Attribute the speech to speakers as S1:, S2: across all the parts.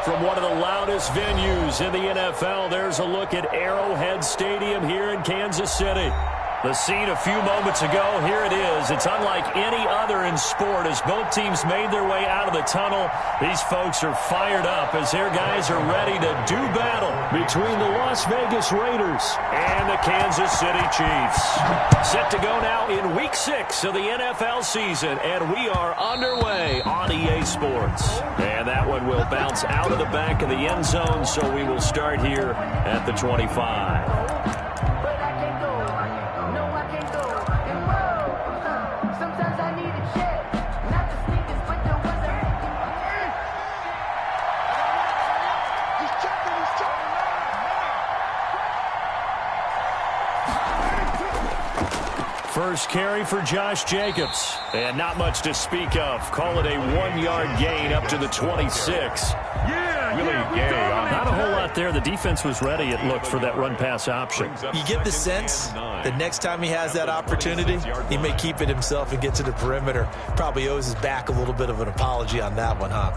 S1: From one of the loudest venues in the NFL, there's a look at Arrowhead Stadium here in Kansas City. The scene a few moments ago, here it is. It's unlike any other in sport as both teams made their way out of the tunnel. These folks are fired up as their guys are ready to do battle between the Las Vegas Raiders and the Kansas City Chiefs. Set to go now in Week 6 of the NFL season, and we are underway on EA Sports. And that one will bounce out of the back of the end zone, so we will start here at the 25. First carry for Josh Jacobs. And not much to speak of. Call it a 1-yard gain up to the 26. Not a whole lot there. The defense was ready, it looked, for that run-pass option.
S2: You get the sense that next time he has that opportunity, he may keep it himself and get to the perimeter. Probably owes his back a little bit of an apology on that one, huh?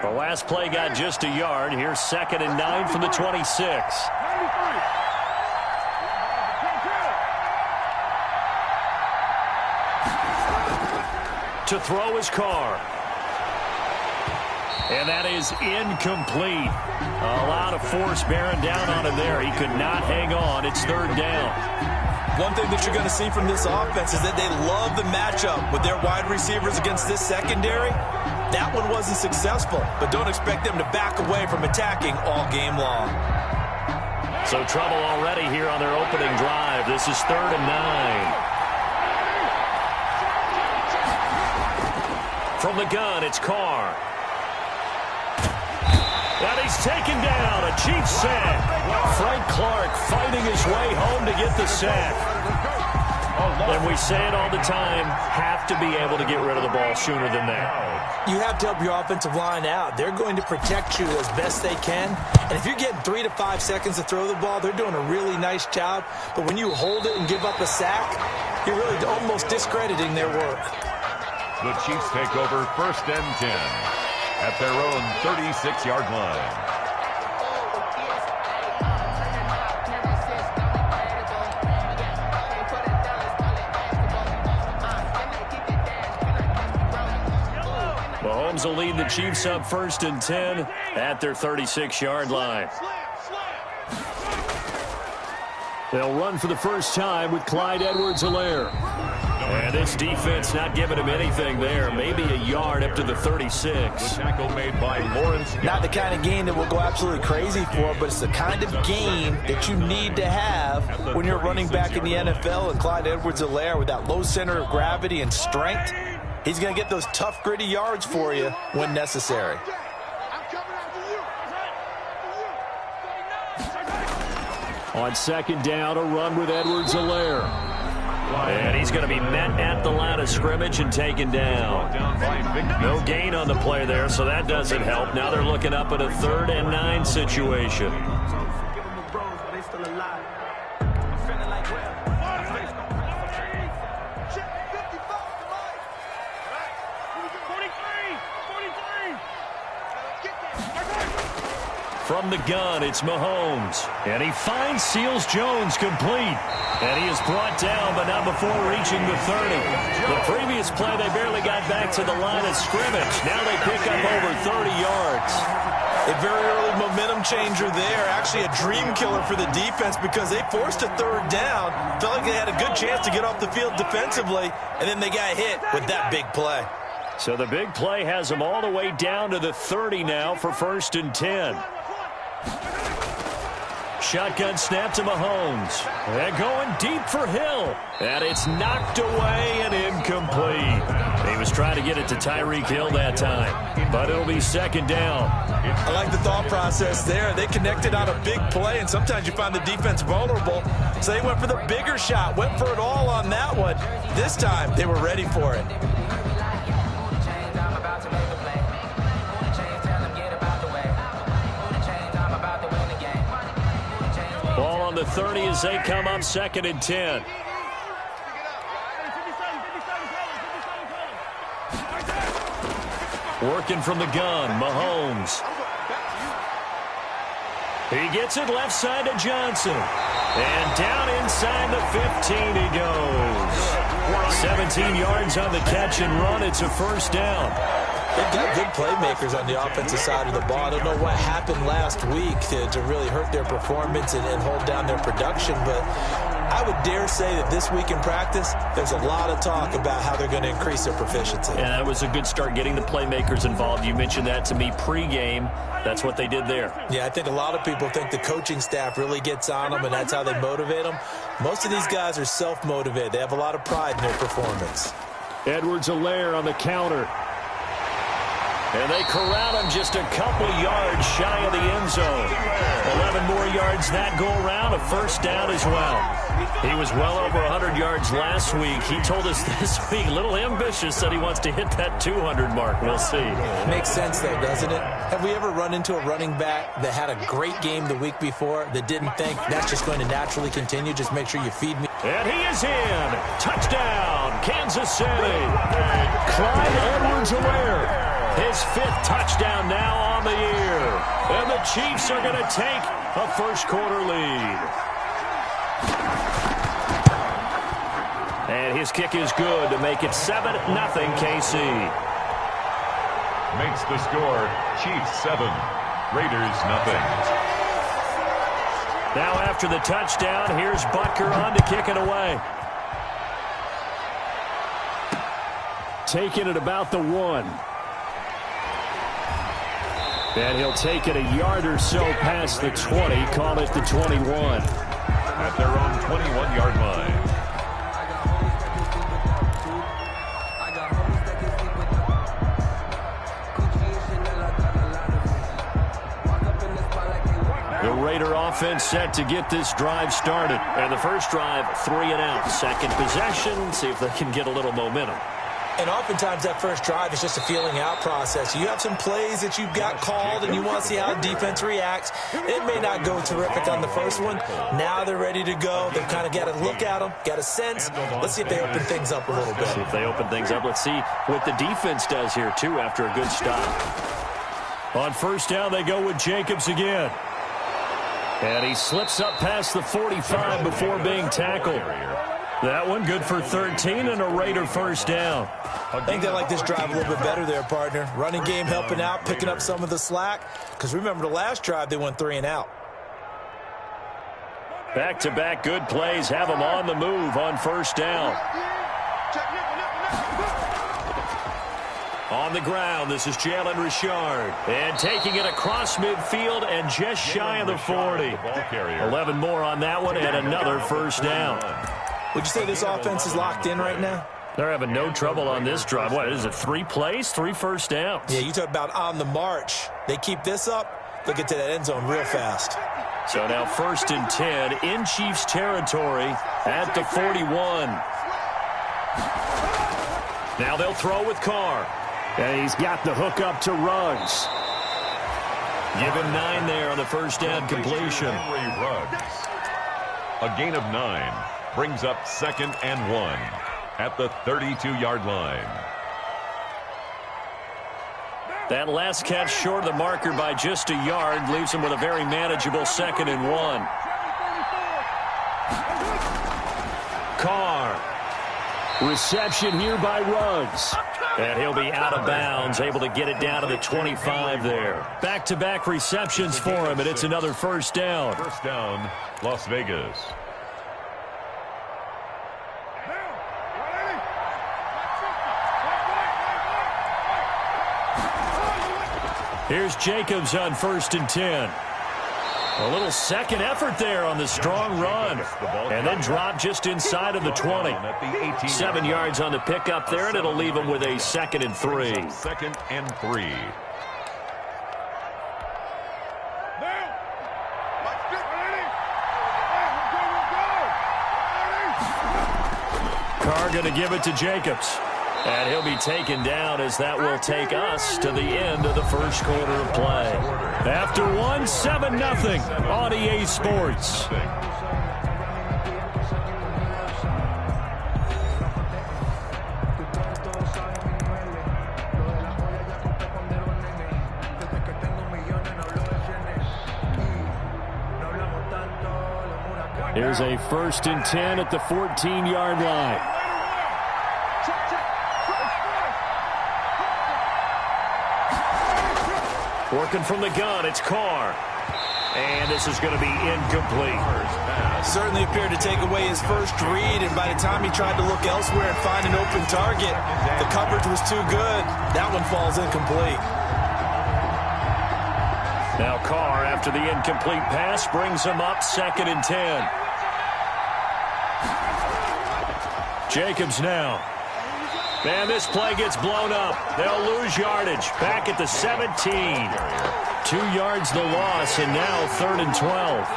S1: The last play got just a yard. Here's 2nd and 9 from the 26. To throw his car. And that is incomplete. A lot of force bearing down on him there. He could not hang on. It's 3rd down.
S2: One thing that you're going to see from this offense is that they love the matchup with their wide receivers against this secondary. That one wasn't successful, but don't expect them to back away from attacking all game long.
S1: So trouble already here on their opening drive. This is 3rd and 9. From the gun, it's Carr. And he's taken down. A Chiefs sack. Frank Clark fighting his way home to get the sack. And we say it all the time, have to be able to get rid of the ball sooner than that.
S2: You have to help your offensive line out. They're going to protect you as best they can. And if you're getting 3 to 5 seconds to throw the ball, they're doing a really nice job. But when you hold it and give up a sack, you're really almost discrediting their work.
S3: The Chiefs take over 1st and 10 at their own 36-yard line.
S1: Mahomes will lead the Chiefs up 1st and 10 at their 36-yard line. They'll run for the first time with Clyde Edwards-Helaire. And this defense not giving him anything there. Maybe a yard up to the 36.
S3: The tackle made by Lawrence.
S2: Not the kind of game that we'll go absolutely crazy for, but it's the kind of game that you need to have when you're running back in the NFL. And Clyde Edwards-Helaire, with that low center of gravity and strength, he's going to get those tough, gritty yards for you when necessary.
S1: On 2nd down, a run with Edwards-Helaire. And he's going to be met at the line of scrimmage and taken down. No gain on the play there, so that doesn't help. Now they're looking up at a 3rd and 9 situation. From the gun, it's Mahomes. And he finds Seals-Jones complete. And he is brought down, but not before reaching the 30. The previous play, they barely got back to the line of scrimmage. Now they pick up over 30 yards.
S2: A very early momentum changer there. Actually a dream killer for the defense because they forced a 3rd down. Felt like they had a good chance to get off the field defensively, and then they got hit with that big play.
S1: So the big play has them all the way down to the 30 now for 1st and 10. Shotgun snap to Mahomes. And going deep for Hill. And it's knocked away and incomplete. He was trying to get it to Tyreek Hill that time. But it'll be 2nd down.
S2: I like the thought process there. They connected on a big play, and sometimes you find the defense vulnerable. So they went for the bigger shot, went for it all on that one. This time, they were ready for it.
S1: Ball on the 30 as they come up 2nd and 10. Working from the gun, Mahomes. He gets it left side to Johnson. And down inside the 15 he goes. 17 yards on the catch and run. It's a first down.
S2: They've got good playmakers on the offensive side of the ball. I don't know what happened last week to really hurt their performance and hold down their production, but I would dare say that this week in practice, there's a lot of talk about how they're going to increase their proficiency.
S1: And that was a good start getting the playmakers involved. You mentioned that to me pregame. That's what they did there.
S2: Yeah, I think a lot of people think the coaching staff really gets on them, and that's how they motivate them. Most of these guys are self-motivated. They have a lot of pride in their performance.
S1: Edwards-Helaire on the counter. And they corral him just a couple yards shy of the end zone. 11 more yards that go around, a first down as well. He was well over 100 yards last week. He told us this week, a little ambitious, that he wants to hit that 200 mark. We'll see.
S2: Makes sense, though, doesn't it? Have we ever run into a running back that had a great game the week before that didn't think that's just going to naturally continue? Just make sure you feed me.
S1: And he is in. Touchdown, Kansas City. Clyde Edwards-Helaire. His 5th touchdown now on the year. And the Chiefs are going to take a first-quarter lead. And his kick is good to make it 7-0 KC.
S3: Makes the score Chiefs 7, Raiders 0.
S1: Now after the touchdown, here's Butker on to kick it away. Taking it about the 1. And he'll take it a yard or so past the 20, call it the 21.
S3: At their own 21-yard line.
S1: The Raider offense set to get this drive started. And the first drive, 3 and out. Second possession, see if they can get a little momentum.
S2: And oftentimes that first drive is just a feeling out process. You have some plays that you've got called and you want to see how defense reacts. It may not go terrific on the first one. Now they're ready to go. They've kind of got to look at them, got a sense. Let's see if they open things up a little bit.
S1: See if they open things up. Let's see what the defense does here, too, after a good stop. On first down, they go with Jacobs again. And he slips up past the 45 before being tackled. That one good for 13 and a Raider first down.
S2: I think they like this drive a little bit better there, partner. Running game helping out, picking up some of the slack. Because remember the last drive, they went 3 and out.
S1: Back-to-back good plays have them on the move on first down. On the ground, this is Jalen Richard. And taking it across midfield and just shy of the 40. 11 more on that one and another first down.
S2: Would you say this offense is locked in right now?
S1: They're having no trouble on this drive. What is it, 3 plays, 3 first downs?
S2: Yeah, you talk about on the march. They keep this up, they'll get to that end zone real fast.
S1: So now 1st and 10 in Chiefs territory at the 41. Now they'll throw with Carr. And he's got the hook up to Ruggs. Give him 9 there on the first down completion.
S3: A gain of 9 brings up 2nd and 1 at the 32-yard line.
S1: That last catch short of the marker by just a yard leaves him with a very manageable 2nd and 1. Carr. Reception here by Ruggs. And he'll be out of bounds, able to get it down to the 25 there. Back-to-back receptions for him, and it's another first down.
S3: First down, Las Vegas.
S1: Here's Jacobs on 1st and 10. A little second effort there on the strong run. And then drop just inside of the 20. 7 yards on the pickup there, and it'll leave him with a 2nd and 3.
S3: 2nd and 3.
S1: Carr going to give it to Jacobs. And he'll be taken down as that will take us to the end of the first quarter of play. After one, 7-0 on EA Sports. Here's a 1st and 10 at the 14-yard line. Working from the gun, it's Carr. And this is going to be incomplete.
S2: Certainly appeared to take away his first read, and by the time he tried to look elsewhere and find an open target, the coverage was too good. That one falls incomplete.
S1: Now Carr, after the incomplete pass, brings him up 2nd and 10. Jacobs now. And this play gets blown up. They'll lose yardage. Back at the 17. 2 yards the loss, and now 3rd and 12.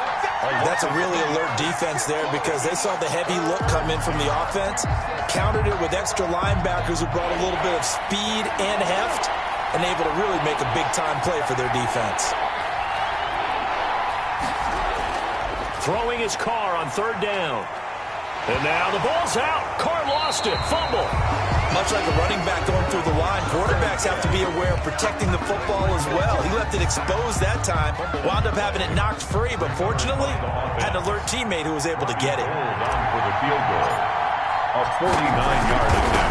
S2: That's a really alert defense there because they saw the heavy look come in from the offense, countered it with extra linebackers who brought a little bit of speed and heft, and able to really make a big-time play for their defense.
S1: Throwing his Carr on 3rd down. And now the ball's out. Carr lost it. Fumble.
S2: Much like a running back going through the line, quarterbacks have to be aware of protecting the football as well. He left it exposed that time, wound up having it knocked free, but fortunately had an alert teammate who was able to get it.
S3: Hold on for the field goal. A 49-yard attempt.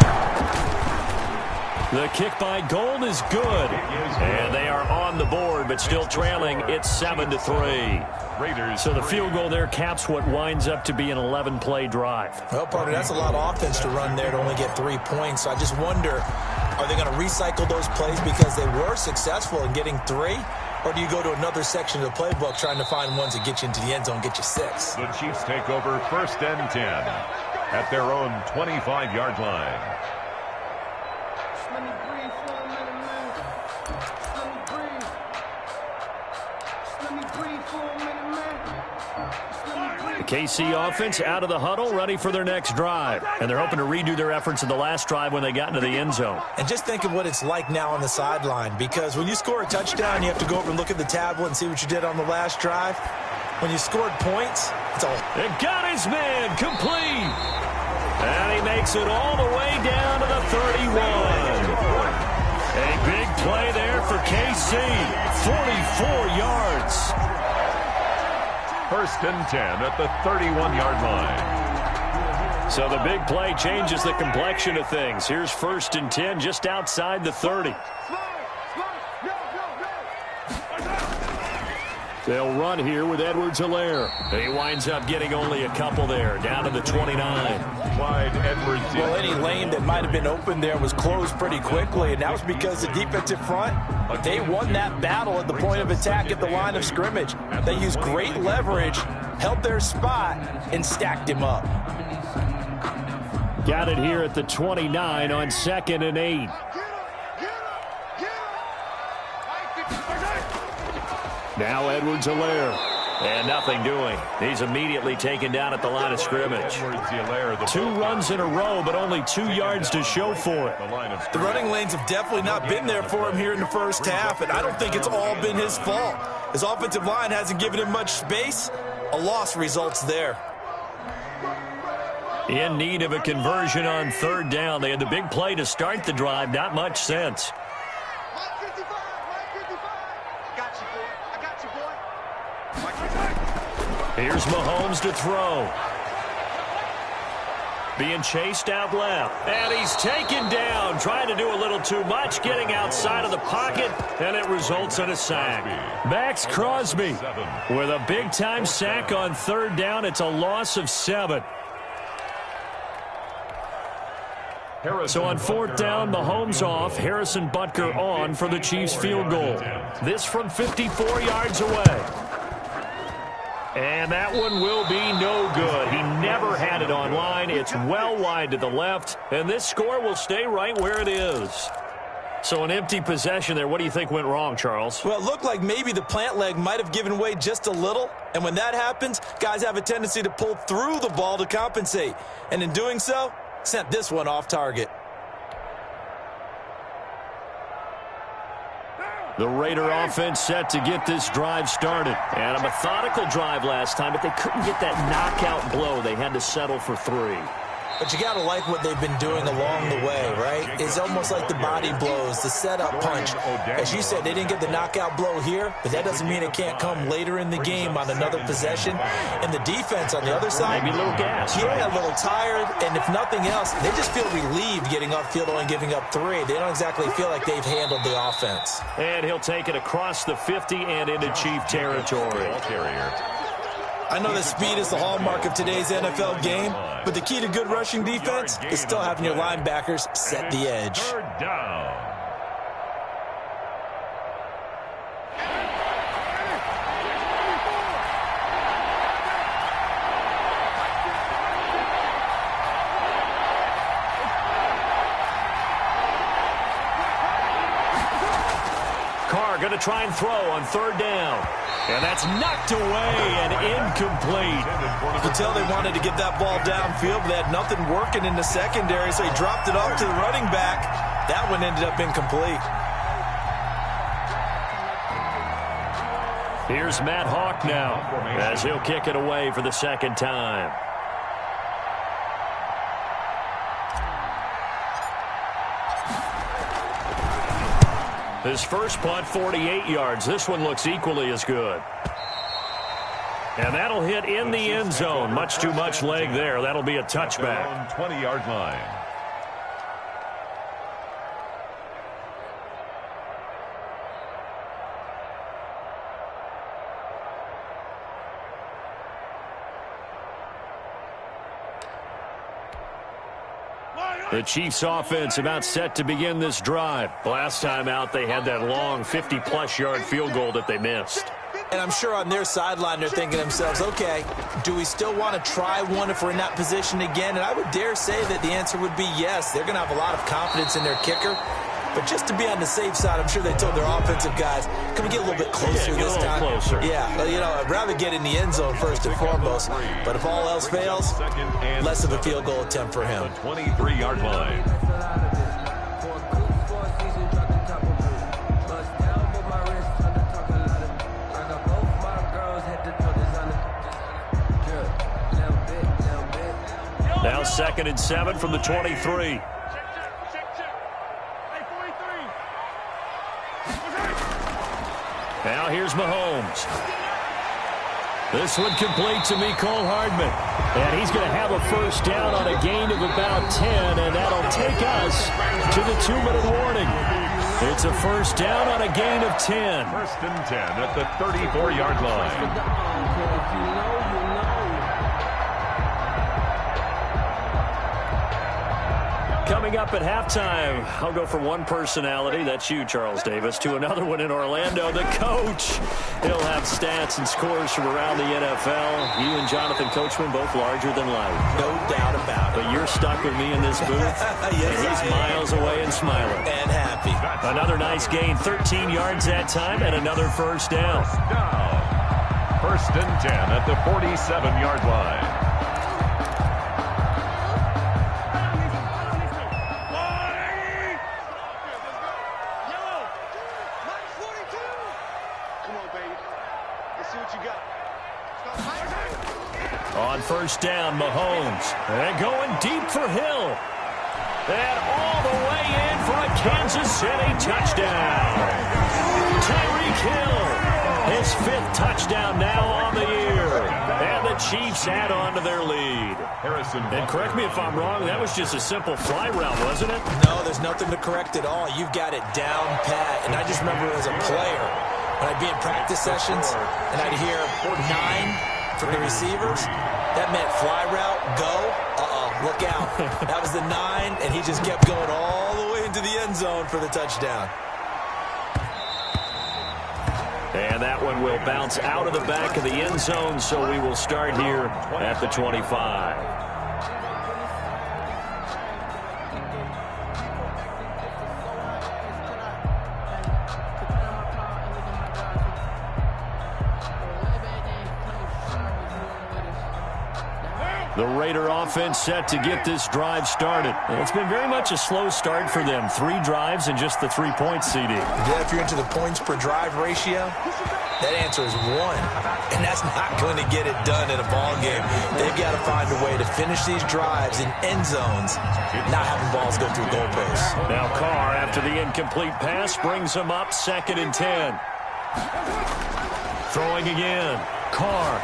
S1: The kick by Gold is good. And they are on the board, but still trailing. It's 7-3.
S3: Raiders.
S1: So the field goal there caps what winds up to be an 11-play drive.
S2: Well, partner, that's a lot of offense to run there to only get 3 points. So I just wonder, are they going to recycle those plays because they were successful in getting 3? Or do you go to another section of the playbook trying to find ones that get you into the end zone, get you 6?
S3: The Chiefs take over 1st and 10 at their own 25-yard line.
S1: The KC offense out of the huddle, ready for their next drive. And they're hoping to redo their efforts in the last drive when they got into the end zone.
S2: And just think of what it's like now on the sideline, because when you score a touchdown, you have to go over and look at the tablet and see what you did on the last drive. When you scored points, it's all...
S1: It got his man complete. And he makes it all the way down to the 31. A big play there for KC. 44 yards.
S3: 1st and 10 at the 31-yard line.
S1: So the big play changes the complexion of things. Here's 1st and 10 just outside the 30. They'll run here with Edwards-Helaire. He winds up getting only a couple there, down to the 29.
S3: Clyde Edwards.
S2: Well, any lane that might have been open there was closed pretty quickly, and that was because the defensive front, they won that battle at the point of attack at the line of scrimmage. They used great leverage, held their spot, and stacked him up.
S1: Got it here at the 29 on 2nd and 8. Now Edwards-Helaire. And nothing doing. He's immediately taken down at the line of scrimmage. 2 runs in a row, but only 2 yards to show for it.
S2: The running lanes have definitely not been there for him here in the first half, and I don't think it's all been his fault. His offensive line hasn't given him much space. A loss results there.
S1: In need of a conversion on 3rd down. They had the big play to start the drive. Not much sense. Here's Mahomes to throw. Being chased out left. And he's taken down. Trying to do a little too much. Getting outside of the pocket. And it results in a sack. Max Crosby with a big-time sack on 3rd down. It's a loss of 7. So on 4th down, Mahomes off. Harrison Butker on for the Chiefs field goal. This from 54 yards away. And that one will be no good. He never had it on line. It's well wide to the left. And this score will stay right where it is. So an empty possession there. What do you think went wrong, Charles?
S2: Well, it looked like maybe the plant leg might have given way just a little. And when that happens, guys have a tendency to pull through the ball to compensate. And in doing so, sent this one off target.
S1: The Raider offense set to get this drive started. And a methodical drive last time, but they couldn't get that knockout blow. They had to settle for 3.
S2: But you got to like what they've been doing along the way, right? It's almost like the body blows, the setup punch. As you said, they didn't get the knockout blow here, but that doesn't mean it can't come later in the game on another possession. And the defense on the other side,
S1: maybe a little gas.
S2: Yeah,
S1: right?
S2: a little tired. And if nothing else, they just feel relieved getting off field and giving up 3. They don't exactly feel like they've handled the offense.
S1: And he'll take it across the 50 and into Chief territory.
S2: I know that speed is the hallmark of today's NFL game, but the key to good rushing defense is still having your linebackers set the edge.
S3: Third down.
S1: Carr going to try and throw on 3rd down. And that's knocked away and incomplete.
S2: You could tell they wanted to get that ball downfield, but they had nothing working in the secondary, so he dropped it off to the running back. That one ended up incomplete.
S1: Here's Matt Hawk now as he'll kick it away for the 2nd time. His first punt, 48 yards. This one looks equally as good. And that'll hit in the end zone. Much too much leg there. That'll be a touchback.
S3: 20-yard line.
S1: The Chiefs offense about set to begin this drive. Last time out, they had that long 50-plus yard field goal that they missed.
S2: And I'm sure on their sideline they're thinking to themselves, okay, do we still want to try one if we're in that position again? And I would dare say that the answer would be yes. They're going to have a lot of confidence in their kicker. But just to be on the safe side, I'm sure they told their offensive guys, can we get a little bit closer this time?
S1: Closer.
S2: Yeah, you know, I'd rather get in the end zone first and foremost. But if all else fails, less of a field goal attempt for him.
S3: 23-yard line.
S1: Now 2nd and 7 from the 23. Now here's Mahomes. This one complete to Mecole Hardman. And he's going to have a first down on a gain of about 10, and that'll take us to the 2-minute warning. It's a first down on a gain of 10.
S3: 1st and 10 at the 34-yard line.
S1: Coming up at halftime, I'll go from one personality, that's you, Charles Davis, to another one in Orlando, the coach. He'll have stats and scores from around the NFL. You and Jonathan Coachman, both larger than life.
S2: No doubt about it.
S1: But you're stuck with me in this booth.
S2: Yes,
S1: and he's miles away and smiling.
S2: And happy.
S1: Another nice gain, 13 yards that time, and another first down.
S3: 1st and 10 at the 47-yard line.
S1: On first down, Mahomes. And going deep for Hill. And all the way in for a Kansas City touchdown. Tyreek Hill, his 5th touchdown now on the year. And the Chiefs add on to their lead. And correct me if I'm wrong, that was just a simple fly route, wasn't it?
S2: No, there's nothing to correct at all. You've got it down pat. And I just remember as a player, when I'd be in practice sessions, and I'd hear 9 from the receivers, that meant fly route, go, look out. That was the 9, and he just kept going all the way into the end zone for the touchdown.
S1: And that one will bounce out of the back of the end zone, so we will start here at the 25. The Raider offense set to get this drive started. It's been very much a slow start for them. 3 drives and just the 3 points, CD.
S2: Yeah, if you're into the points per drive ratio, That answer is one, and that's not going to get it done in a ball game. They've got to find a way to finish these drives in end zones, not having balls go through goalposts.
S1: Now Carr, after the incomplete pass, brings him up 2nd and 10. Throwing again. Carr.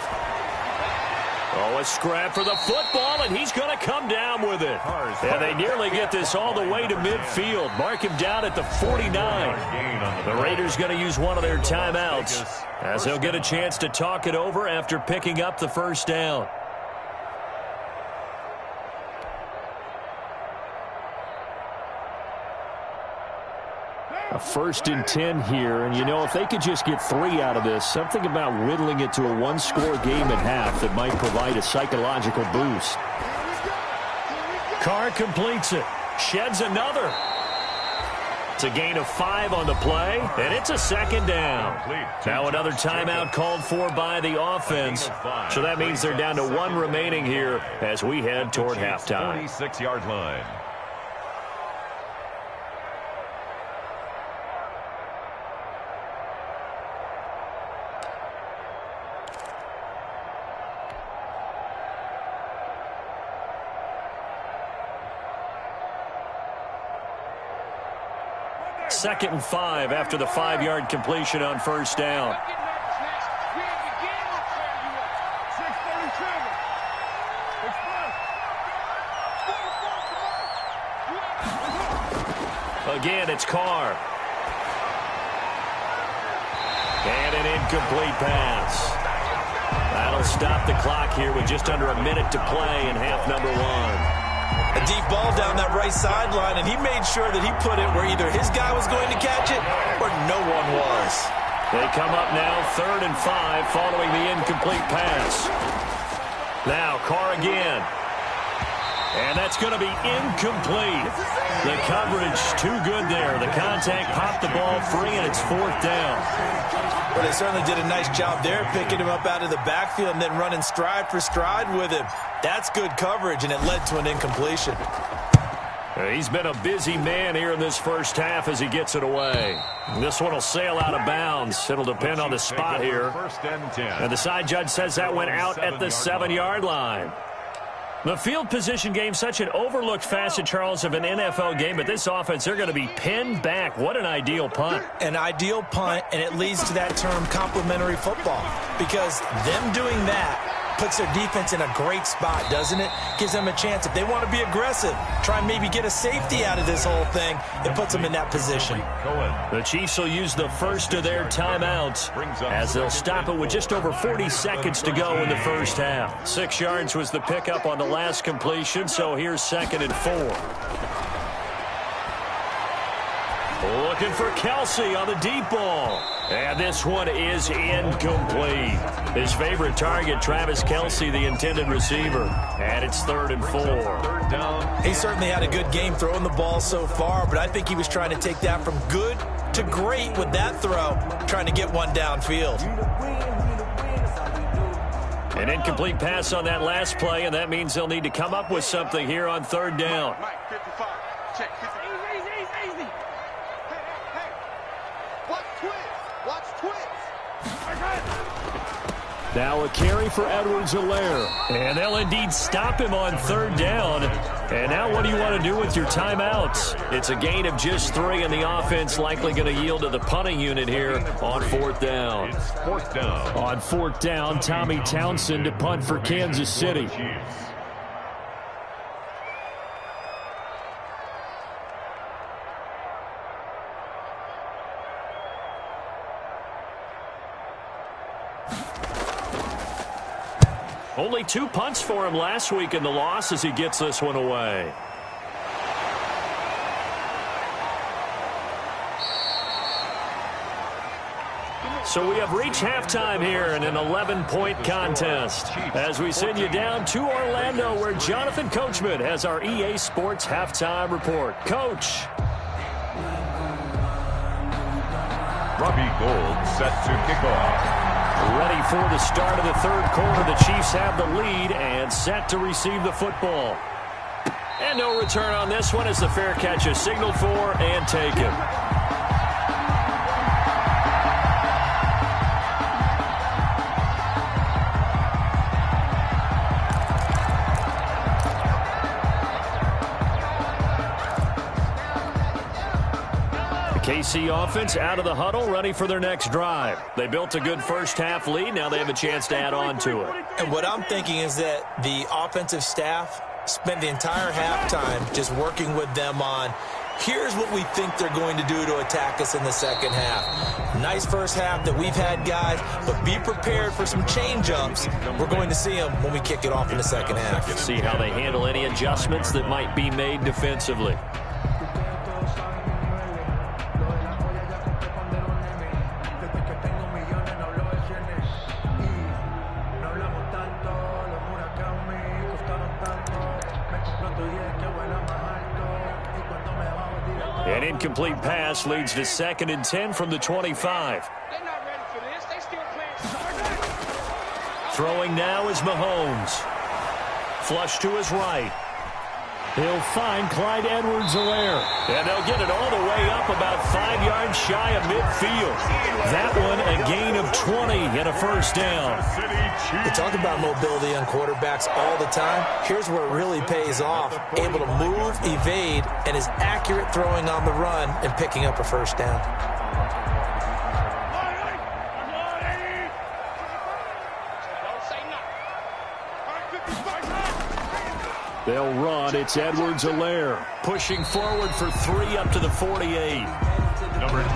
S1: Oh, a scrap for the football, and he's going to come down with it. And they nearly get this all the way to midfield. Mark him down at the 49. The Raiders going to use one of their timeouts as they'll get a chance to talk it over after picking up the first down. A 1st and 10 here, and you know, if they could just get 3 out of this, something about whittling it to a one-score game at half that might provide a psychological boost. Carr completes it, sheds another. It's a gain of 5 on the play, and it's a 2nd down. Now another timeout called for by the offense, so that means they're down to 1 remaining here as we head toward halftime.
S3: 46-yard line.
S1: Second and 5 after the 5-yard completion on first down. Again, it's Carr. And an incomplete pass. That'll stop the clock here with just under a minute to play in half number 1.
S2: A deep ball down that right sideline, and he made sure that he put it where either his guy was going to catch it or no one was.
S1: They come up now 3rd and 5 following the incomplete pass. Now Carr again. And that's going to be incomplete. The coverage too good there. The contact popped the ball free, and it's 4th down.
S2: Well, they certainly did a nice job there, picking him up out of the backfield and then running stride for stride with him. That's good coverage, and it led to an incompletion.
S1: He's been a busy man here in this first half as he gets it away. This one will sail out of bounds. It'll depend on the spot here. And the side judge says that went out at the 7-yard line. The field position game, such an overlooked facet, Charles, of an NFL game, but this offense, they're going to be pinned back. What an ideal punt.
S2: An ideal punt, and it leads to that term complementary football, because them doing that puts their defense in a great spot, doesn't it? Gives them a chance. If they want to be aggressive, try and maybe get a safety out of this whole thing, it puts them in that position.
S1: The Chiefs will use the first of their timeouts as they'll stop it with just over 40 seconds to go in the first half. 6 yards was the pickup on the last completion, so here's 2nd and 4. Looking for Kelsey on the deep ball. And this one is incomplete. His favorite target, Travis Kelsey, the intended receiver. And it's 3rd and 4.
S3: 3rd down.
S2: He certainly had a good game throwing the ball so far, but I think he was trying to take that from good to great with that throw, trying to get one downfield.
S1: An incomplete pass on that last play, and that means they'll need to come up with something here on 3rd down.
S4: Mike, 55. Check. Easy. Hey. Watch twins.
S1: Now a carry for Edwards-Helaire. And they'll indeed stop him on 3rd down. And now what do you want to do with your timeouts? It's a gain of just 3, and the offense likely going to yield to the punting unit here on 4th down.
S3: It's 4th down.
S1: On 4th down, Tommy Townsend to punt for Kansas City. Only 2 punts for him last week in the loss as he gets this one away. So we have reached halftime here in an 11-point contest as we send you down to Orlando, where Jonathan Coachman has our EA Sports halftime report. Coach.
S3: Robbie Gould set to kick off.
S1: Ready for the start of the 3rd quarter. The Chiefs have the lead and set to receive the football. And no return on this one as the fair catch is signaled for and taken. KC offense out of the huddle, ready for their next drive. They built a good first-half lead. Now they have a chance to add on to it.
S2: And what I'm thinking is that the offensive staff spent the entire halftime just working with them on, here's what we think they're going to do to attack us in the second half. Nice first half that we've had, guys, but be prepared for some change-ups. We're going to see them when we kick it off in the second half.
S1: See how they handle any adjustments that might be made defensively. An incomplete pass leads to 2nd and 10 from the 25.
S4: They're not ready for this. They still playing.
S1: Throwing now is Mahomes. Flush to his right. He'll find Clyde Edwards-Helaire. And they'll get it all the way up about 5 yards shy of midfield. That one a gain of 20 and a first down.
S2: We talk about mobility on quarterbacks all the time. Here's where it really pays off. Able to move, evade, and is accurate throwing on the run and picking up a first down.
S1: They'll run. It's Edwards-Helaire pushing forward for 3 up to the 48.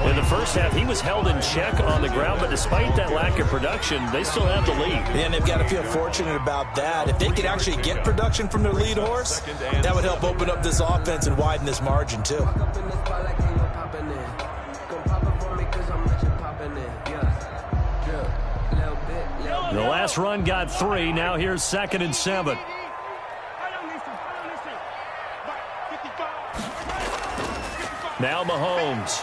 S1: In the first half, he was held in check on the ground, but despite that lack of production, they still have the lead.
S2: And they've got to feel fortunate about that. If they could actually get production from their lead horse, that would help open up this offense and widen this margin, too.
S1: The last run got 3. Now here's 2nd and 7. Now Mahomes.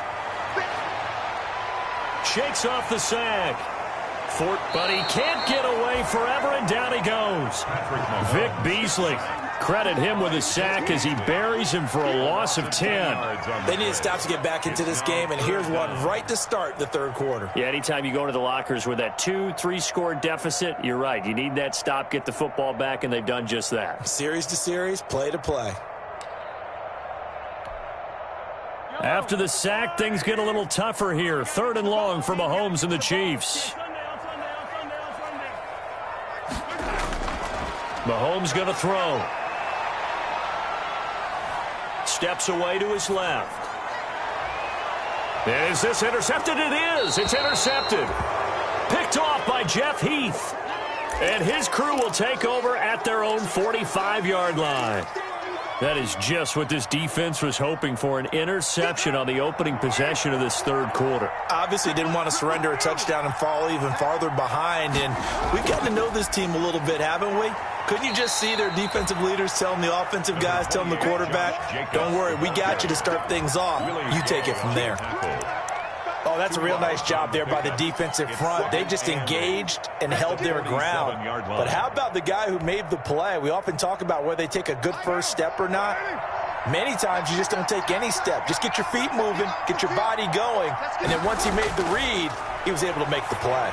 S1: Shakes off the sack. But he can't get away forever, and down he goes. Vic Beasley. Credit him with a sack as he buries him for a loss of 10.
S2: They need to stop to get back into this game, and here's one right to start the third quarter.
S1: Yeah, anytime you go into the lockers with that 2-3 score deficit, you're right. You need that stop, get the football back, and they've done just that.
S2: Series to series, play to play.
S1: After the sack, things get a little tougher here. 3rd and long for Mahomes and the Chiefs. Mahomes going to throw. Steps away to his left. Is this intercepted? It is. It's intercepted. Picked off by Jeff Heath. And his crew will take over at their own 45-yard line. That is just what this defense was hoping for, an interception on the opening possession of this third quarter.
S2: Obviously didn't want to surrender a touchdown and fall even farther behind, and we've gotten to know this team a little bit, haven't we? Couldn't you just see their defensive leaders telling the offensive guys, telling the quarterback, don't worry, we got you to start things off. You take it from there. Oh, that's a real nice job there by the defensive front. They just engaged and held their ground. But how about the guy who made the play? We often talk about whether they take a good first step or not. Many times you just don't take any step. Just get your feet moving, get your body going, and then once he made the read, he was able to make the play.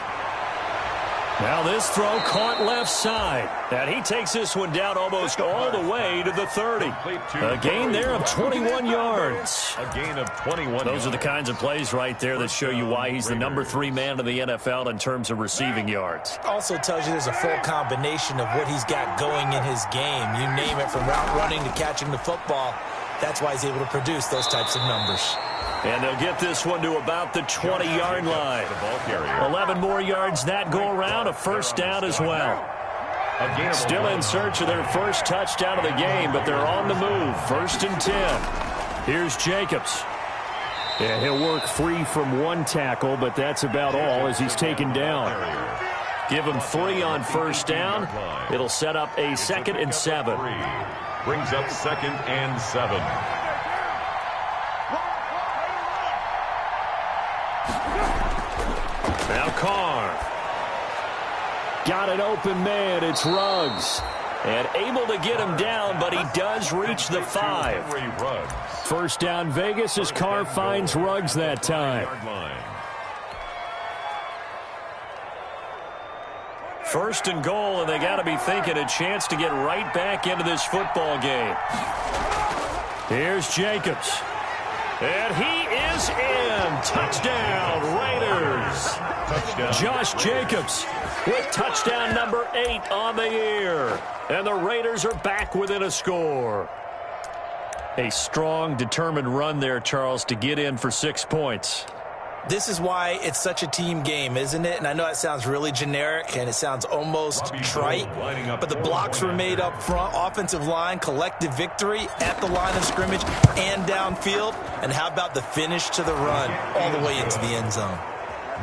S1: Now this throw caught left side. And he takes this one down almost all the way to the 30. A gain there of 21 yards.
S3: A gain of 21
S1: Those are the kinds of plays right there that show you why he's the number 3 man in the NFL in terms of receiving yards.
S2: Also tells you there's a full combination of what he's got going in his game. You name it, from route running to catching the football. That's why he's able to produce those types of numbers.
S1: And they'll get this one to about the 20-yard line. 11 more yards that go around, a first down as well. Still in search of their first touchdown of the game, but they're on the move. 1st and 10. Here's Jacobs. Yeah, he'll work free from one tackle, but that's about all as he's taken down. Give him 3 on first down. It'll set up a 2nd and 7.
S3: Brings up 2nd and 7.
S1: Now Carr. Got an open man. It's Ruggs. And able to get him down, but he does reach the 5. First down Vegas as Carr finds Ruggs that time. 1st and goal, and they got to be thinking a chance to get right back into this football game. Here's Jacobs. And he is in. Touchdown, Raiders.
S3: Touchdown.
S1: Josh Jacobs with touchdown number 8 on the year. And the Raiders are back within a score. A strong, determined run there, Charles, to get in for 6 points.
S2: This is why it's such a team game, isn't it? And I know that sounds really generic and it sounds almost trite, but the blocks were made up front, offensive line, collective victory at the line of scrimmage and downfield. And how about the finish to the run all the way into the end zone?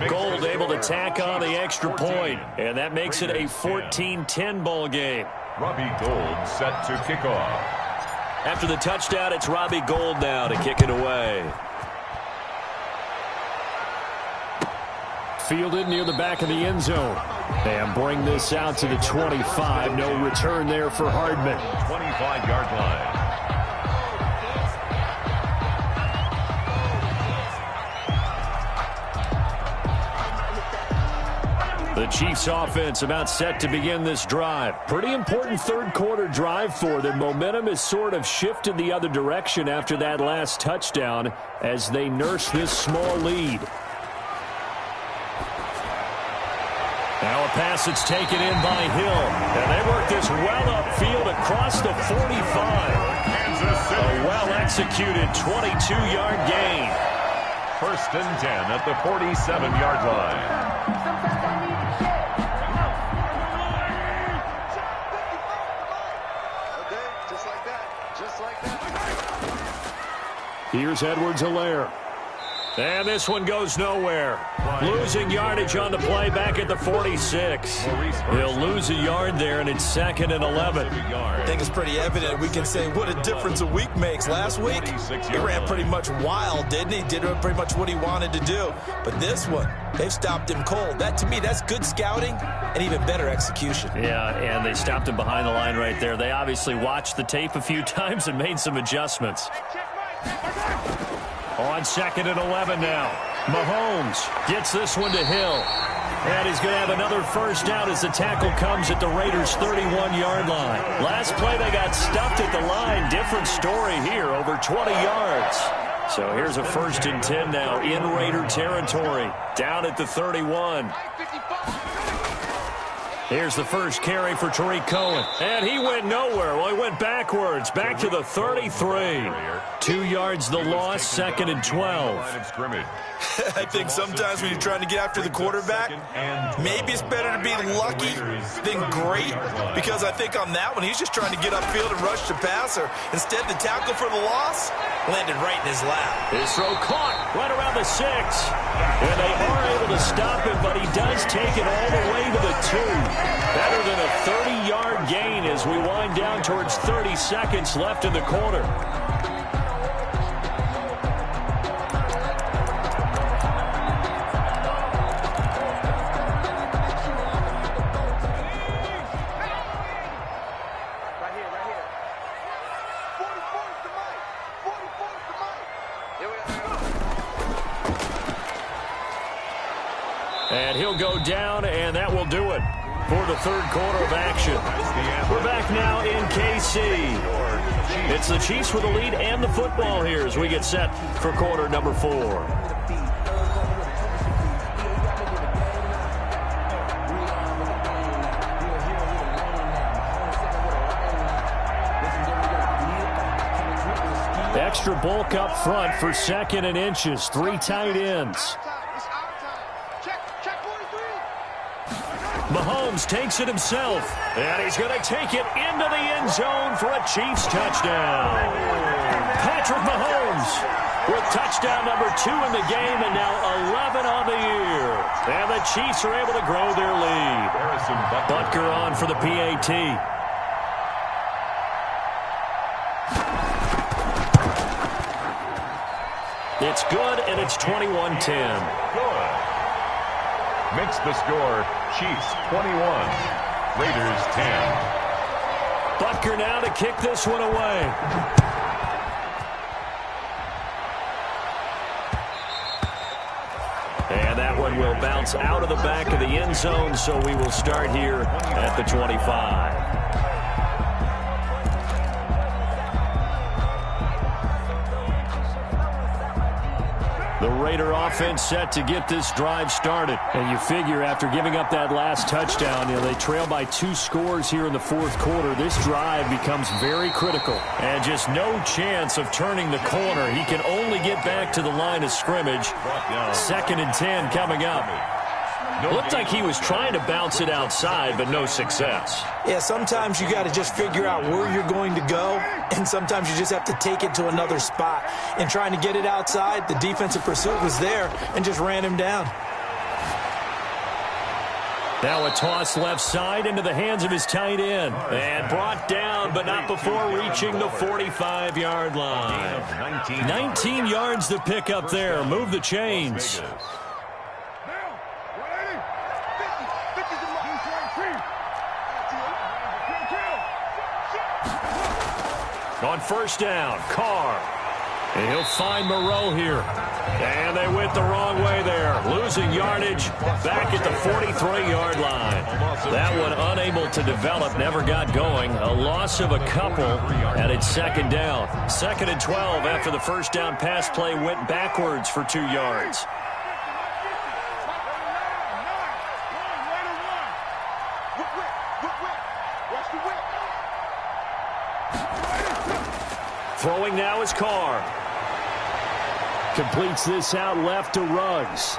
S1: Gold able to tack on the extra point, and that makes it a 14-10 ball game.
S3: Robbie Gould set to kick off.
S1: After the touchdown, it's Robbie Gould now to kick it away. Fielded near the back of the end zone. And bring this out to the 25. No return there for Hardman.
S3: 25-yard line.
S1: The Chiefs offense about set to begin this drive. Pretty important third quarter drive for them. Momentum has sort of shifted the other direction after that last touchdown as they nurse this small lead. Now a pass that's taken in by Hill. And they work this well upfield across the 45. A well-executed 22-yard gain.
S3: 1st and 10 at the 47-yard line.
S1: Here's Edwards-Helaire. And this one goes nowhere. Losing yardage on the play back at the 46. He'll lose a yard there, and it's 2nd and 11.
S2: I think it's pretty evident. We can say what a difference a week makes. Last week, he ran pretty much wild, didn't he? Did pretty much what he wanted to do. But this one, they've stopped him cold. That, to me, that's good scouting and even better execution.
S1: Yeah, and they stopped him behind the line right there. They obviously watched the tape a few times and made some adjustments. On 2nd and 11 now. Mahomes gets this one to Hill. And he's going to have another first down as the tackle comes at the Raiders' 31-yard line. Last play they got stuffed at the line. Different story here, over 20 yards. So here's a 1st and 10 now in Raider territory. Down at the 31. Here's the first carry for Tariq Cohen. And he went nowhere. Well, he went backwards. Back to the 33. 2 yards the loss, 2nd and 12.
S2: I think sometimes when you're trying to get after the quarterback, maybe it's better to be lucky than great. Because I think on that one, he's just trying to get upfield and rush the passer. Instead, the tackle for the loss landed right in his lap.
S1: His throw caught right around the 6. And they are able to stop him, but he does take it all the way to the 2. Better than a 30-yard gain as we wind down towards 30 seconds left in the quarter. And he'll go down, and that will do it for the third quarter of action. We're back now in KC. It's the Chiefs with the lead and the football here as we get set for quarter number 4. Extra bulk up front for 2nd and inches. 3 tight ends. Mahomes takes it himself, and he's going to take it into the end zone for a Chiefs touchdown. Patrick Mahomes with touchdown number 2 in the game, and now 11 on the year. And the Chiefs are able to grow their lead. Butker on for the PAT. It's good, and it's 21-10.
S3: Good. Makes the score Chiefs 21, Raiders 10.
S1: Butker now to kick this one away. And that one will bounce out of the back of the end zone, so we will start here at the 25. The Raider offense set to get this drive started. And you figure after giving up that last touchdown, they trail by 2 scores here in the fourth quarter. This drive becomes very critical. And just no chance of turning the corner. He can only get back to the line of scrimmage. 2nd and 10 coming up. Looked like he was trying to bounce it outside, but no success.
S2: Yeah, sometimes you got to just figure out where you're going to go, and sometimes you just have to take it to another spot. And trying to get it outside, the defensive pursuit was there and just ran him down.
S1: Now a toss left side into the hands of his tight end. And brought down, but not before reaching the 45-yard line. 19 yards to pick up there. Move the chains. On first down, Carr. And he'll find Moreau here. And they went the wrong way there. Losing yardage back at the 43-yard line. That one unable to develop, never got going. A loss of a couple at its 2nd down. 2nd and 12 after the first down pass play went backwards for 2 yards. Throwing now is Carr. Completes this out left to Ruggs.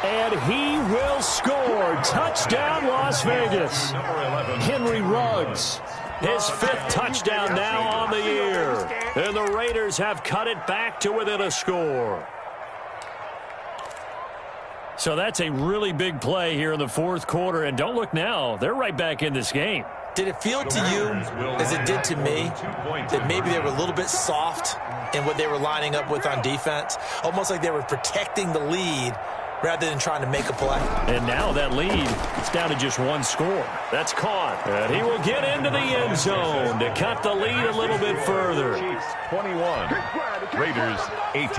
S1: And he will score. Touchdown, Las Vegas. Henry Ruggs. His 5th touchdown now on the year. And the Raiders have cut it back to within a score. So that's a really big play here in the fourth quarter. And don't look now. They're right back in this game.
S2: Did it feel to you, as it did to me, that maybe they were a little bit soft in what they were lining up with on defense? Almost like they were protecting the lead rather than trying to make a play.
S1: And now that lead, it's down to just 1 score. That's caught. And he will get into the end zone to cut the lead a little bit further.
S3: Chiefs 21, Raiders 18.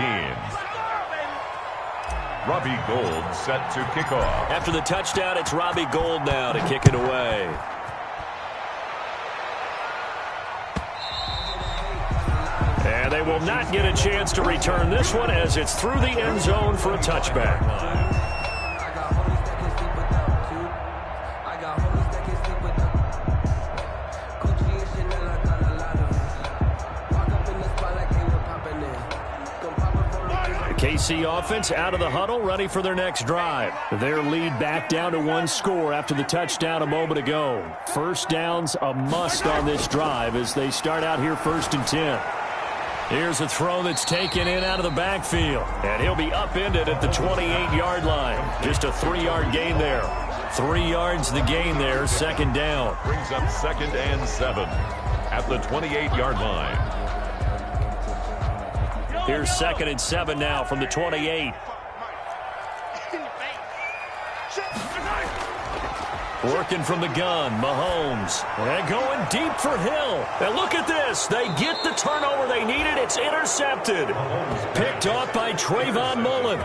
S3: Robbie Gould set to kick off.
S1: After the touchdown, it's Robbie Gould now to kick it away. And they will not get a chance to return this one as it's through the end zone for a touchback. The KC offense out of the huddle, ready for their next drive. Their lead back down to 1 score after the touchdown a moment ago. First down's a must on this drive as they start out here 1st and 10. Here's a throw that's taken in out of the backfield. And he'll be upended at the 28-yard line. Just a 3-yard gain there. 3 yards the gain there, 2nd down.
S3: Brings up 2nd and 7 at the 28-yard line.
S1: Here's 2nd and 7 now from the 28. Working from the gun, Mahomes. And going deep for Hill. And look at this. They get the turnover they needed. It's intercepted. Picked off by Trayvon Mullen.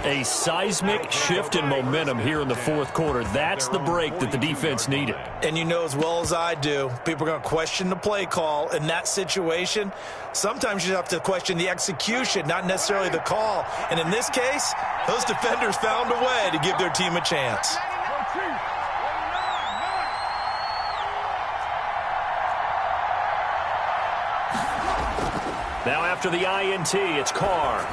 S1: A seismic shift in momentum here in the fourth quarter. That's the break that the defense needed.
S2: And you know as well as I do, people are going to question the play call in that situation. Sometimes you have to question the execution, not necessarily the call. And in this case, those defenders found a way to give their team a chance.
S1: Now after the INT, it's Carr.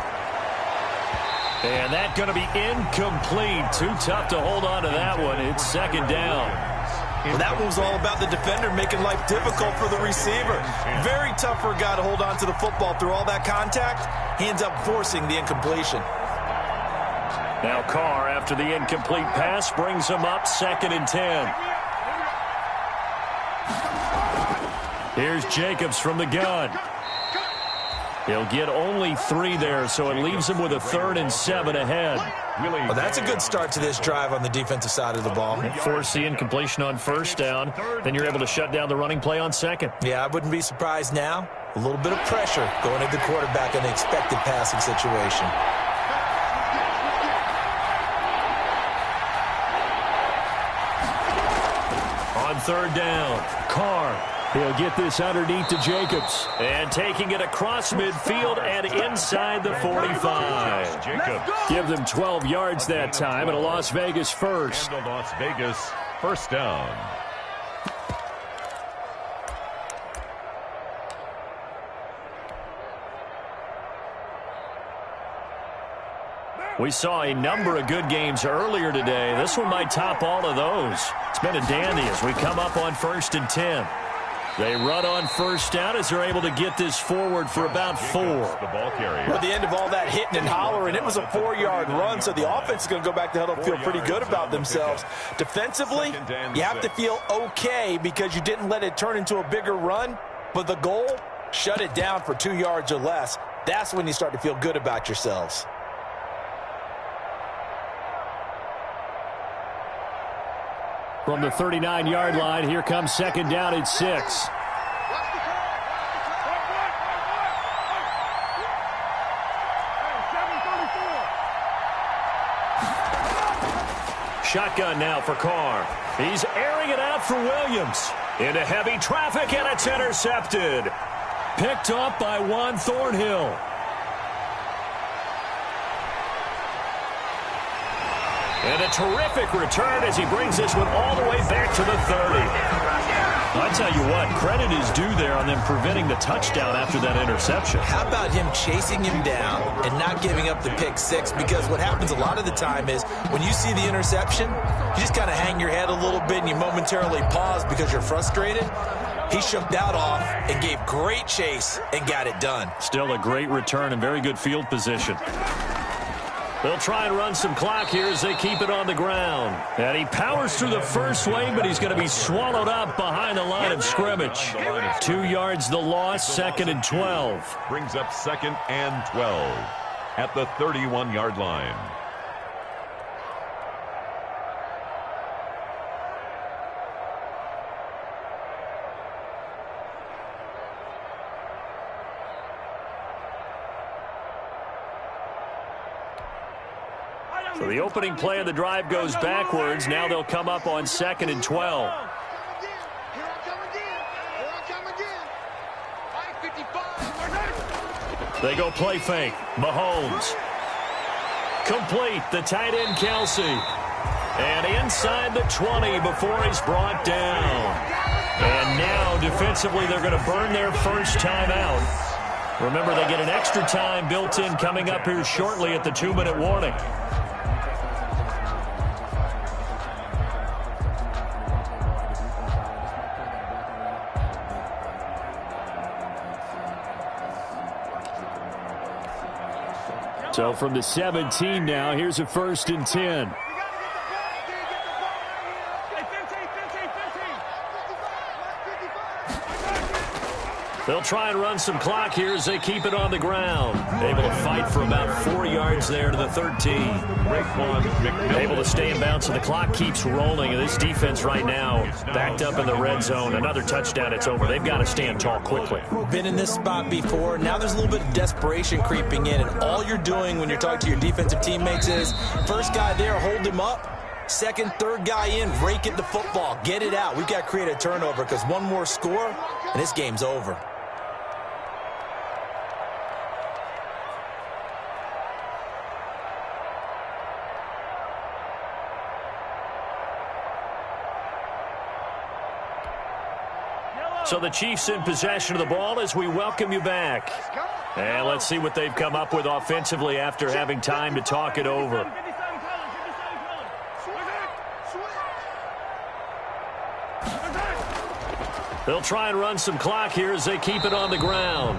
S1: And that's going to be incomplete. Too tough to hold on to that one. It's 2nd down.
S2: Well, that one was all about the defender making life difficult for the receiver. Very tough for a guy to hold on to the football through all that contact. He ends up forcing the incompletion.
S1: Now Carr, after the incomplete pass, brings him up 2nd and 10. Here's Jacobs from the gun. He'll get only 3 there, so it leaves him with a 3rd and 7 ahead.
S2: Well, that's a good start to this drive on the defensive side of the ball.
S1: Force the incompletion on 1st down, then you're able to shut down the running play on 2nd.
S2: Yeah, I wouldn't be surprised now. A little bit of pressure going at the quarterback in the expected passing situation.
S1: On 3rd down, Carr. He'll get this underneath to Jacobs. And taking it across midfield and inside the 45.
S3: Jacobs.
S1: Give them 12 yards that time and a Las Vegas first.
S3: And a Las Vegas first down.
S1: We saw a number of good games earlier today. This one might top all of those. It's been a dandy as we come up on 1st and 10. They run on first down as they're able to get this forward for about 4.
S3: The ball carrier.
S2: Well, at the end of all that hitting and hollering, it was a 4-yard run, so the offense is going to go back to huddle, feel pretty good about themselves. Defensively, you have to feel okay because you didn't let it turn into a bigger run, but the goal, shut it down for 2 yards or less. That's when you start to feel good about yourselves.
S1: From the 39-yard line, here comes 2nd down at 6. Shotgun now for Carr. He's airing it out for Williams. Into heavy traffic, and it's intercepted. Picked up by Juan Thornhill. And a terrific return as he brings this one all the way back to the 30. I tell you what, credit is due there on them preventing the touchdown after that interception.
S2: How about him chasing him down and not giving up the pick six? Because what happens a lot of the time is when you see the interception, you just kind of hang your head a little bit and you momentarily pause because you're frustrated. He shook that off and gave great chase and got it done.
S1: Still a great return and very good field position. They'll try and run some clock here as they keep it on the ground. And he powers through the first wave, but he's going to be swallowed up behind the line of scrimmage. 2 yards the loss, 2nd and 12.
S3: Brings up 2nd and 12 at the 31-yard line.
S1: So the opening play of the drive goes backwards. Now they'll come up on 2nd and 12. They go play fake. Mahomes. Complete. The tight end, Kelsey. And inside the 20 before he's brought down. And now defensively they're going to burn their first timeout. Remember, they get an extra time built in coming up here shortly at the 2-minute warning. So from the 17 now, here's a 1st and 10. They'll try and run some clock here as they keep it on the ground. Able to fight for about 4 yards there to the 13. Able to stay in bounds, so the clock keeps rolling. And this defense right now backed up in the red zone. Another touchdown, it's over. They've got to stand tall quickly.
S2: Been in this spot before. Now there's a little bit of desperation creeping in. And all you're doing when you're talking to your defensive teammates is, first guy there, hold him up. Second, third guy in, rake it the football. Get it out. We've got to create a turnover because one more score, and this game's over.
S1: So the Chiefs in possession of the ball as we welcome you back. And let's see what they've come up with offensively after having time to talk it over. They'll try and run some clock here as they keep it on the ground.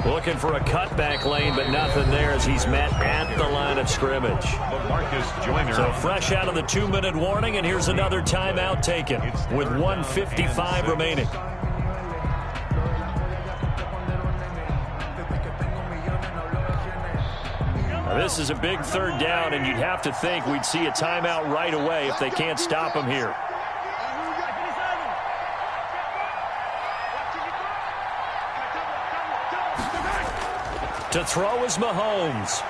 S1: Looking for a cutback lane, but nothing there as he's met at the line of scrimmage. So fresh out of the 2-minute warning, and here's another timeout taken with 1:55 remaining. Now, this is a big 3rd down, and you'd have to think we'd see a timeout right away if they can't stop him here. To throw is Mahomes.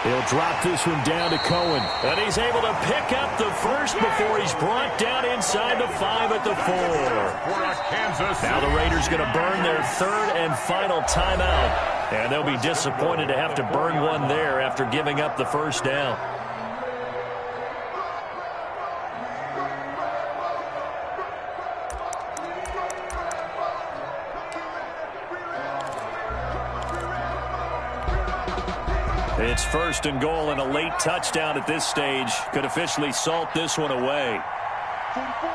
S1: He'll drop this one down to Cohen. And he's able to pick up the first before he's brought down inside the 5 at the 4. Now the Raiders going to burn their third and final timeout. And they'll be disappointed to have to burn one there after giving up the first down. It's first and goal, and a late touchdown at this stage could officially salt this one away.
S4: 44,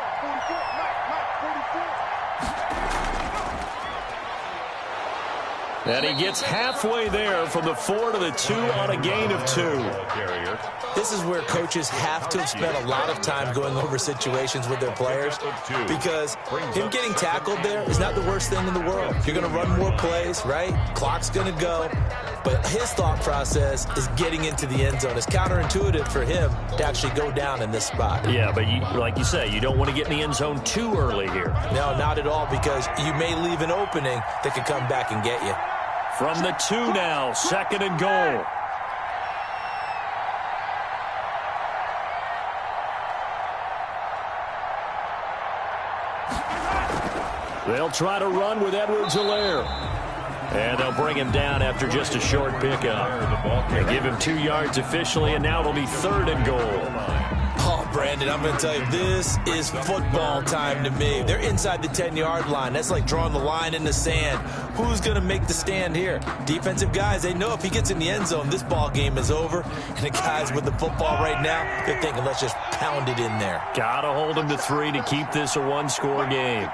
S1: And he gets halfway there from the 4 to the 2 on a gain of 2.
S2: This is where coaches have to have spent a lot of time going over situations with their players, because him getting tackled there is not the worst thing in the world. You're going to run more plays, right? Clock's going to go. But his thought process is getting into the end zone. It's counterintuitive for him to actually go down in this spot.
S1: Yeah, but like you say, you don't want to get in the end zone too early here.
S2: No, not at all, because you may leave an opening that could come back and get you.
S1: From the 2 now, second and goal. They'll try to run with Edwards-Helaire. And they'll bring him down after just a short pickup. They give him 2 yards officially, and now it'll be third and goal.
S2: Oh, Brandon, I'm going to tell you, this is football time to me. They're inside the 10-yard line. That's like drawing the line in the sand. Who's going to make the stand here? Defensive guys, they know if he gets in the end zone, this ball game is over. And the guys with the football right now, they're thinking, let's just pound it in there.
S1: Got to hold him to 3 to keep this a one-score game.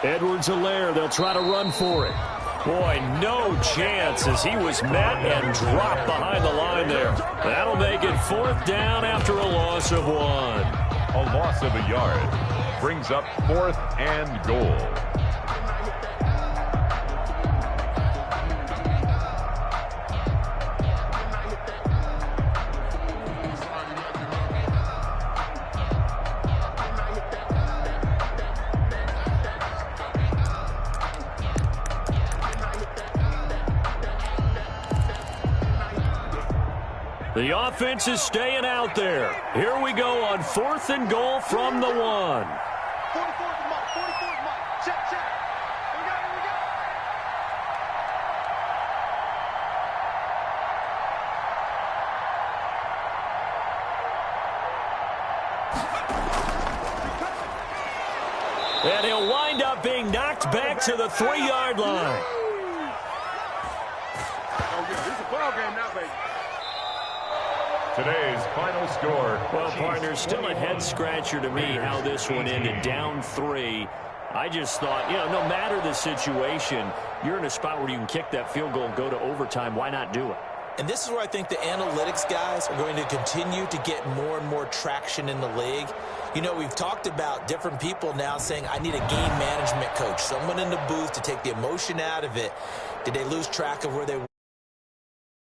S1: Edwards-Helaire, they'll try to run for it. Boy, no chance as he was met and dropped behind the line there. That'll make it 4th down after a loss of 1.
S3: A loss of a yard brings up 4th and goal.
S1: The offense is staying out there. Here we go on 4th and goal from the 1.
S4: 44 is the mark. 44 is the mark. Check. Here we go.
S1: And he'll wind up being knocked back to the 3-yard line.
S4: Oh, yeah, this is a ball game now, baby.
S3: Today's final score.
S1: Well, partner, still a head-scratcher to me how this one ended, down 3. I just thought, no matter the situation, you're in a spot where you can kick that field goal and go to overtime. Why not do it?
S2: And this is where I think the analytics guys are going to continue to get more and more traction in the league. We've talked about different people now saying, I need a game management coach, someone in the booth to take the emotion out of it. Did they lose track of where they were?